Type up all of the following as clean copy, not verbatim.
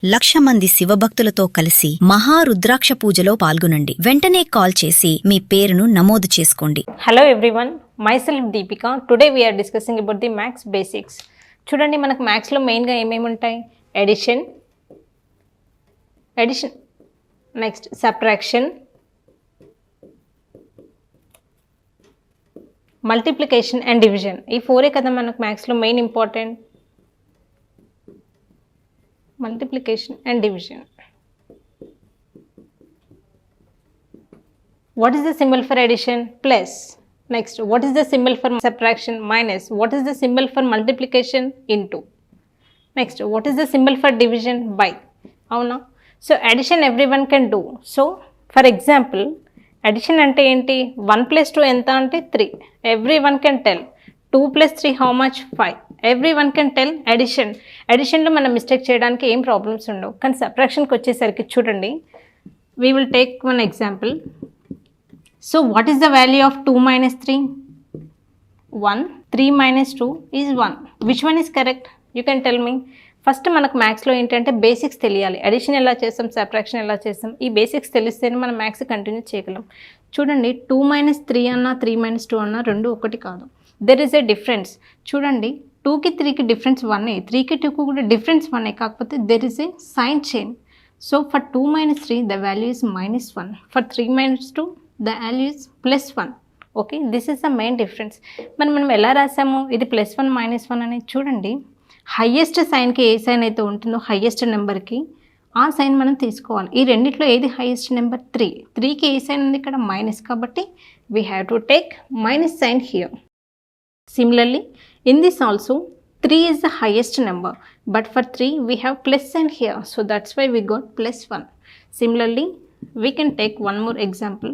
1,00,000 మంది శివభక్తులతో కలిసి మహారుద్రాక్ష పూజలో పాల్గొనండి. వెంటనే కాల్ చేసి మీ పేరును నమోదు చేసుకోండి. Hello everyone, myself Deepika. Today we're discussing about the maths basics. చూడండి, మనకు మ్యాథ్స్లో మెయిన్గా ఏమేమి ఉంటాయి? Addition, next subtraction, multiplication and division. ఈ ఫోరే కదా మనకు మ్యాథ్స్లో main important. Multiplication and division. What is the symbol for addition? Plus. Next, what is the symbol for subtraction? Minus. What is the symbol for multiplication? Into. Next, what is the symbol for division? By. Avuna? So addition everyone can do. So for example, addition ante enti? 1 plus 2 enta ante 3. Everyone can tell. 2 plus 3 how much? 5. Everyone can tell addition. అడిషన్లో మనం mistake చేయడానికి ఏం problems ఉండవు. కానీ సబ్ట్రాక్షన్కి వచ్చేసరికి చూడండి, we will take one example. So what is the value of 2 minus 3? 1. 3 minus 2 is 1. Which one is correct? You can tell me. First మనకు మ్యాథ్స్లో ఏంటంటే బేసిక్స్ తెలియాలి. అడిషన్ ఎలా చేస్తాం, సబ్ట్రాక్షన్ ఎలా చేస్తాం, ఈ బేసిక్స్ తెలిస్తేనే మనం మ్యాథ్స్ కంటిన్యూ చేయగలం. చూడండి, 2 minus 3 అన్నా 3 minus 2 అన్నా రెండు ఒకటి కాదు. There is a difference. చూడండి, 2కి 3కి డిఫరెన్స్ 1, 3కి 2కి కూడా డిఫరెన్స్ 1, కాకపోతే there is a sign change. So for 2 minus 3 the value is -1, for 3 minus 2 the value is +1. Okay, this is the main difference. మనం ఎలా రాసాము? ఇది +1 -1 అనేది. చూడండి, హయ్యెస్ట్ సైన్కి ఏ సైన్ అయితే ఉంటుందో హయ్యెస్ట్ నెంబర్కి ఆ సైన్ మనం తీసుకోవాలి. ఈ రెండిట్లో ఏది హైయెస్ట్ నెంబర్? 3. 3కి ఏ సైన్ ఉంది? ఇక్కడ మైనస్, కాబట్టి we have to take minus sign here. Similarly, in this also 3 is the highest number, but for 3 we have plus sign here, so that's why we got +1. Similarly, we can take one more example.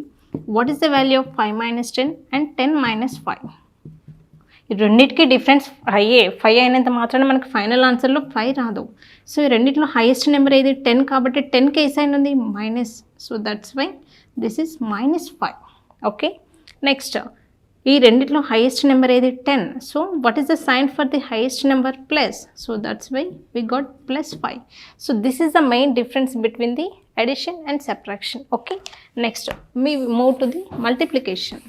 What is the value of 5 minus 10 and 10 minus 5? ఈ రెండింటికి difference 5 అయినంత మాత్రాన మనకు final ఆన్సర్లో 5 రాదు. So ఈ రెండింటిలో highest number ఏది? 10, కాబట్టి 10కి ఏ సైన్ ఉంది? Minus. So that's why this is -5. Okay, next, ఈ రెండిట్లో హైయెస్ట్ నెంబర్ ఏది? 10. So what is the sign for the highest number? Plus. So that's why we got +5. So this is the main difference between the addition and subtraction. Okay, next we move to the multiplication.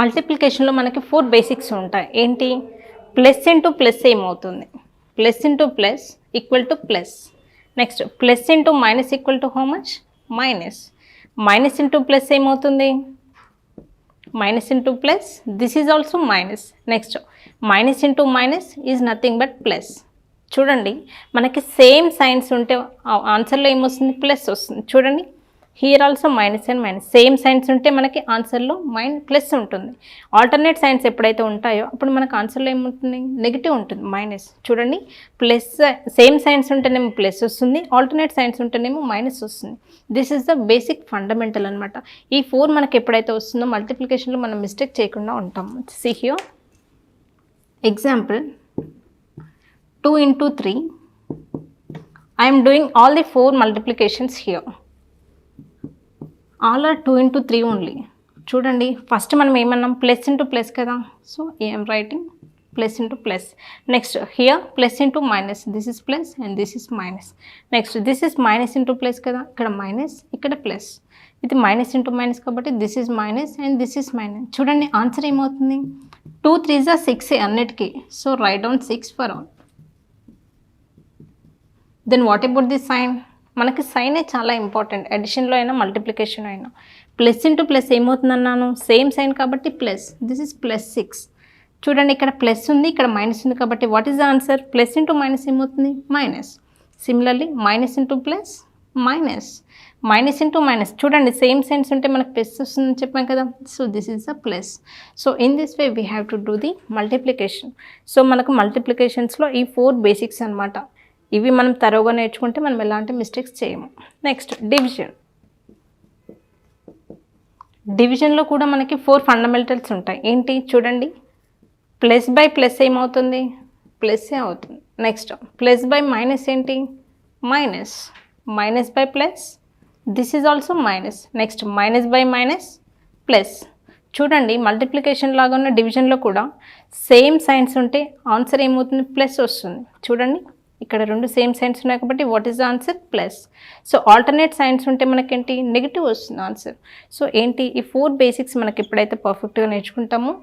మల్టిప్లికేషన్లో మనకి 4 basics ఉంటాయి. ఏంటి? Plus into plus ఏమవుతుంది? Plus into plus equal to plus. Next, plus into minus equal to how much? Minus. Minus into plus ఏమవుతుంది? Minus into plus, this is also minus. Next, minus into minus is nothing but plus. చూడండి, మనకి same signs ఉంటే ఆన్సర్లో ఏమొస్తుంది? Plus వస్తుంది. చూడండి, here also minus and minus. Same signs ఉంటే మనకి ఆన్సర్లో plus ఉంటుంది. ఆల్టర్నేట్ సైన్స్ ఎప్పుడైతే ఉంటాయో అప్పుడు మనకు ఆన్సర్లో ఏముంటుంది? నెగిటివ్ ఉంటుంది, మైనస్. చూడండి, ప్లస్ సేమ్ సైన్స్ ఉంటేనేమో ప్లస్ వస్తుంది, ఆల్టర్నేట్ సైన్స్ ఉంటేనేమో మైనస్ వస్తుంది. This is the basic fundamental అనమాట. ఈ 4 మనకి ఎప్పుడైతే వస్తుందో మల్టిప్లికేషన్లో మనం మిస్టేక్ చేయకుండా ఉంటాం. See here example, 2 into 3. I am doing all the 4 multiplications here. All are 2 into 3 only. చూడండి, ఫస్ట్ మనం ఏమన్నాం? ప్లస్ ఇంటూ ప్లస్ కదా. So I'm writing plus into plus. Next, here plus into minus, this is plus and this is minus. Next, this is minus into plus కదా, ఇక్కడ minus, ఇక్కడ plus. ఇది minus into minus కాబట్టి this is minus and this is minus. చూడండి, answer ఏమవుతుంది? 2 3s are 6 అన్నిటికీ. So write down 6 for all. Then what about the sign? మనకి సైనే చాలా ఇంపార్టెంట్. అడిషన్లో అయినా మల్టిప్లికేషన్ అయినా. ప్లస్ ఇంటూ ప్లస్ ఏమవుతుంది అన్నాను? సేమ్ సైన్ కాబట్టి ప్లస్. This is +6. చూడండి, ఇక్కడ ప్లస్ ఉంది, ఇక్కడ మైనస్ ఉంది, కాబట్టి what is the answer? Plus into minus ఏమవుతుంది? Minus. Similarly, minus into plus minus. Minus into minus, చూడండి సేమ్ సైన్స్ ఉంటే మనకు ప్లస్ వస్తుందని చెప్పాం కదా. So this is the plus. So in this way we have to do the multiplication. సో మనకు మల్టిప్లికేషన్స్లో ఈ 4 బేసిక్స్ అనమాట. ఇవి మనం తరోగా నేర్చుకుంటే మనం ఎలాంటి మిస్టేక్స్ చేయము. Next, division. డివిజన్లో కూడా మనకి 4 ఫండమెంటల్స్ ఉంటాయి. ఏంటి? చూడండి, ప్లస్ బై ప్లస్ ఏమవుతుంది? ప్లస్సే అవుతుంది. నెక్స్ట్, ప్లస్ బై మైనస్ ఏంటి? Minus. Minus by plus, this is also minus. Next, minus by minus plus. చూడండి మల్టిప్లికేషన్ లాగా ఉన్న డివిజన్లో కూడా సేమ్ సైన్స్ ఉంటే ఆన్సర్ ఏమవుతుంది ప్లస్ వస్తుంది. చూడండి ఇక్కడ రెండు సేమ్ సైన్స్ ఉన్నాయి కాబట్టి what is the answer plus. So alternate science ఉంటే మనకేంటి నెగిటివ్ వస్తుంది ఆన్సర్. సో ఏంటి ఈ 4 బేసిక్స్ మనకి ఎప్పుడైతే పర్ఫెక్ట్గా నేర్చుకుంటామో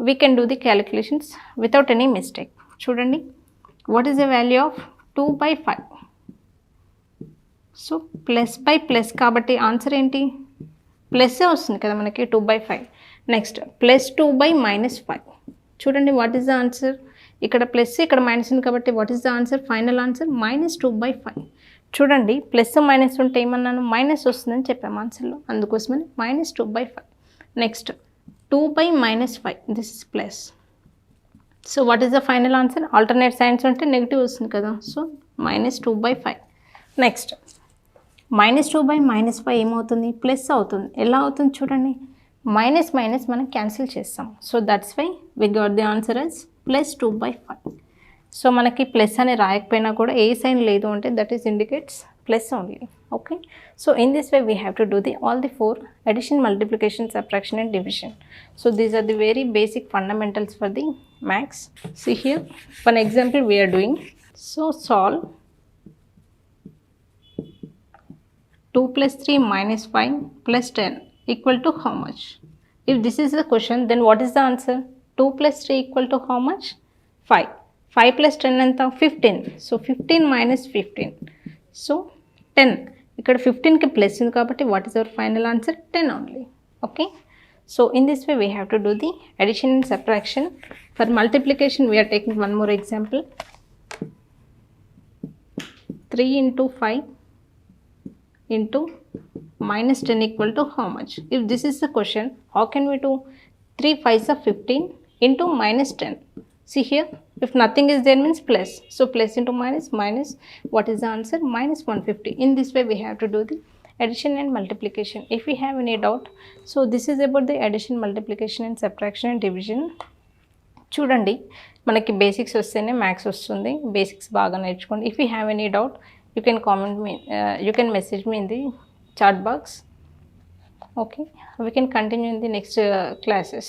we can do the calculations without any mistake. చూడండి what is the value of 2/5. So plus by plus కాబట్టి ఆన్సర్ ఏంటి ప్లస్సే వస్తుంది కదా మనకి 2/5. Next plus 2/-5. చూడండి వాట్ ఈస్ ద ఆన్సర్ ఇక్కడ ప్లస్ ఇక్కడ మైనస్ ఉంది కాబట్టి what is the answer final answer -2/5. చూడండి ప్లస్ మైనస్ ఉంటే ఏమన్నాను మైనస్ వస్తుందని చెప్పాము ఆన్సర్లో, అందుకోసమని -2/5. Next 2/-5 this is plus. So what is the final answer alternate science ఉంటే నెగిటివ్ వస్తుంది కదా, సో -2/5. నెక్స్ట్ -2/-5 ఏమవుతుంది ప్లస్ అవుతుంది. ఎలా అవుతుంది చూడండి మైనస్ మైనస్ మనం క్యాన్సిల్ చేస్తాం. So that's why we got the answer as +2/5. So మనకి ప్లస్ అని రాయకపోయినా కూడా ఏ సైన్ లేదు అంటే that is indicates plus only. Okay so in this way we have to do the all the 4 addition, multiplication, subtraction and division. So these are the very basic fundamentals for the maths. See here one example we are doing. So solve 2 + 3 - 5 + 10 equal to how much? If this is the question, then what is the answer? 2 + 3 equal to how much? 5. 5 + 10 enta 15. So 15 - 15. So 10. ఇక్కడ 15 కి plus ఉంది కాబట్టి what is our final answer? 10 only. Okay. So in this way we have to do the addition and subtraction. For multiplication we are taking one more example. 3 × 5 into -10 equal to how much? If this is the question, how can we do 3 5s are 15 into -10? See here, if nothing is there means plus. So plus into minus, minus, what is the answer? -150. In this way we have to do the addition and multiplication. If we have any doubt, so this is about the addition, multiplication and subtraction and division. చూడండి మనకి basics వస్తేనే maths వస్తుంది, basics బాగా నేర్చుకోండి. If you have any doubt you can comment me, you can message me in the chat box. Okay, we can continue in the next classes.